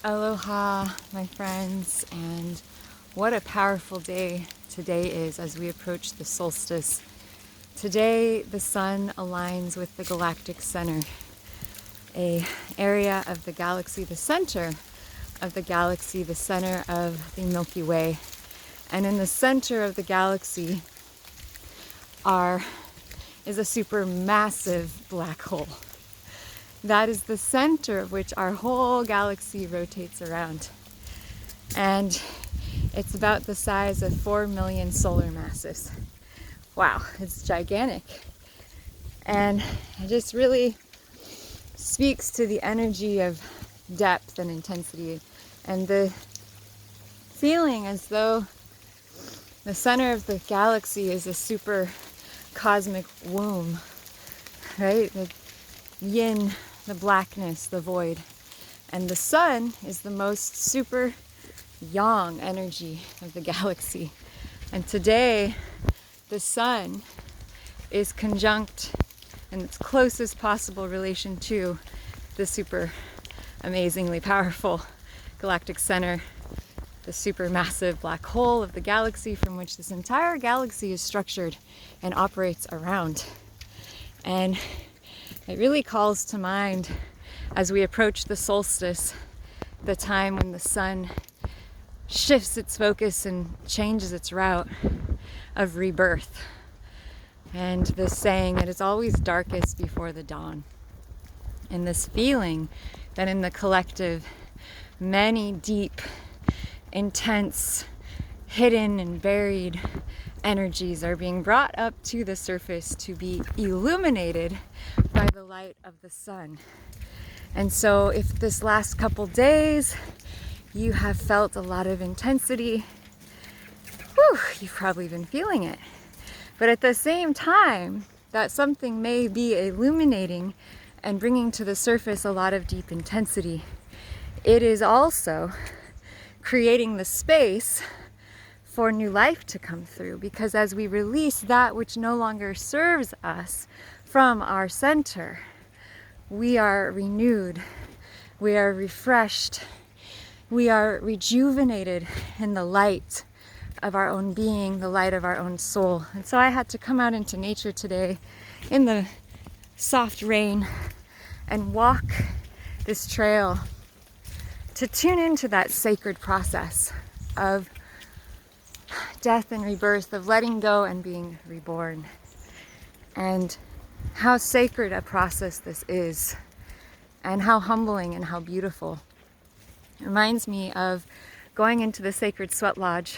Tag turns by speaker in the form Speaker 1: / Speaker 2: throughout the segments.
Speaker 1: Aloha, my friends, and what a powerful day today is as we approach the solstice. Today, the sun aligns with the galactic center, an area of the galaxy, the center of the galaxy, the center of the Milky Way. And in the center of the galaxy is a supermassive black hole. That is the center of which our whole galaxy rotates around. And it's about the size of 4 million solar masses. Wow, it's gigantic. And it just really speaks to the energy of depth and intensity and the feeling as though the center of the galaxy is a super cosmic womb, right? The yin, the blackness, the void. And the sun is the most super yang energy of the galaxy. And today, the sun is conjunct in its closest possible relation to the super amazingly powerful galactic center, the supermassive black hole of the galaxy from which this entire galaxy is structured and operates around. And it really calls to mind, as we approach the solstice, the time when the sun shifts its focus and changes its route of rebirth. And this saying that it's always darkest before the dawn. And this feeling that in the collective, many deep, intense, hidden and buried energies are being brought up to the surface to be illuminated by the light of the sun. And so if this last couple days you have felt a lot of intensity, you've probably been feeling it. But at the same time, that something may be illuminating and bringing to the surface a lot of deep intensity, it is also creating the space for new life to come through, because as we release that which no longer serves us from our center, we are renewed, we are refreshed, we are rejuvenated in the light of our own being, the light of our own soul. And so I had to come out into nature today in the soft rain and walk this trail to tune into that sacred process of death and rebirth, of letting go and being reborn, and how sacred a process this is, and how humbling and how beautiful. It reminds me of going into the sacred sweat lodge,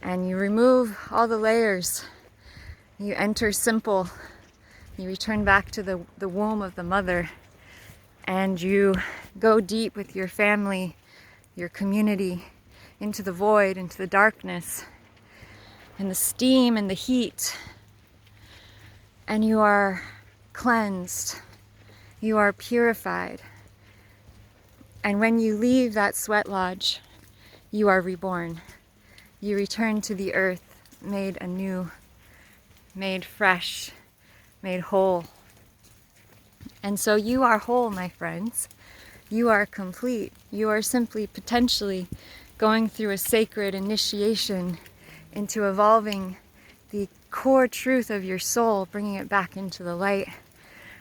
Speaker 1: and you remove all the layers, you enter simple, you return back to the womb of the mother, and you go deep with your family, your community, into the void, into the darkness, and the steam and the heat. And you are cleansed, you are purified. And when you leave that sweat lodge, you are reborn. You return to the earth, made anew, made fresh, made whole. And so you are whole, my friends. You are complete. You are simply potentially going through a sacred initiation into evolving the core truth of your soul, bringing it back into the light,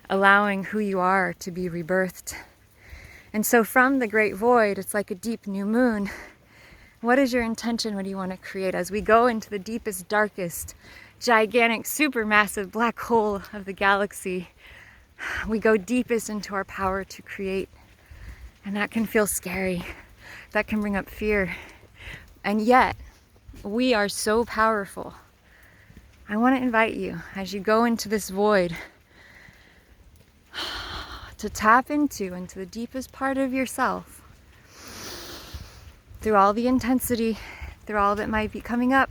Speaker 1: allowing who you are to be rebirthed. And so from the great void, it's like a deep new moon. What is your intention? What do you want to create? As we go into the deepest, darkest, gigantic, supermassive black hole of the galaxy, we go deepest into our power to create. And that can feel scary. That can bring up fear. And yet, we are so powerful. I want to invite you, as you go into this void, to tap into the deepest part of yourself, through all the intensity, through all that might be coming up.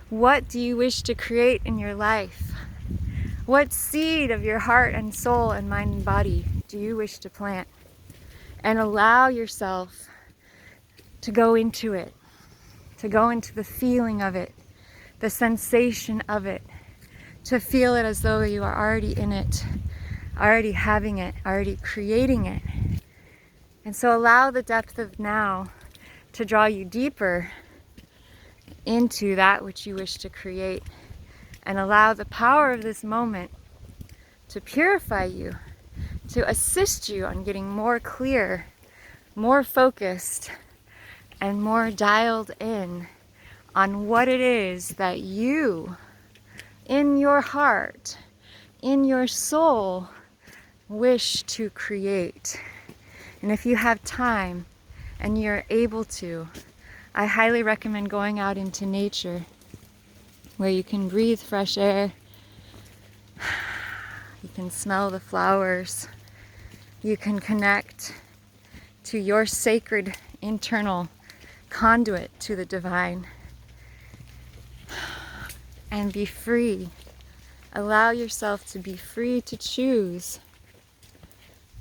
Speaker 1: What do you wish to create in your life? What seed of your heart and soul and mind and body do you wish to plant? And allow yourself to go into it, to go into the feeling of it, the sensation of it, to feel it as though you are already in it, already having it, already creating it. And so allow the depth of now to draw you deeper into that which you wish to create, and allow the power of this moment to purify you, to assist you on getting more clear, more focused, and more dialed in on what it is that you, in your heart, in your soul, wish to create. And if you have time and you're able to, I highly recommend going out into nature where you can breathe fresh air, you can smell the flowers, you can connect to your sacred internal conduit to the divine, and be free. Allow yourself to be free to choose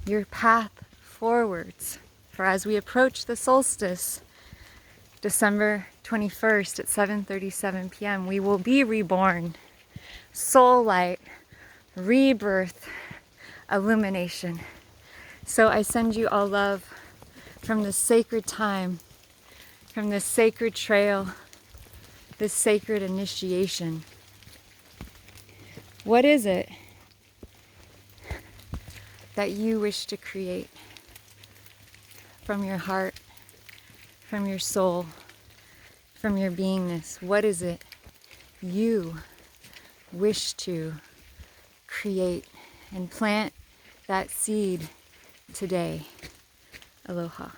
Speaker 1: your path forwards. For as we approach the solstice, December 21st at 7:37 p.m., we will be reborn. Soul light, rebirth, illumination. So I send you all love from this sacred time, from this sacred trail, this sacred initiation. What is it that you wish to create from your heart, from your soul, from your beingness? What is it you wish to create? And plant that seed today. Aloha.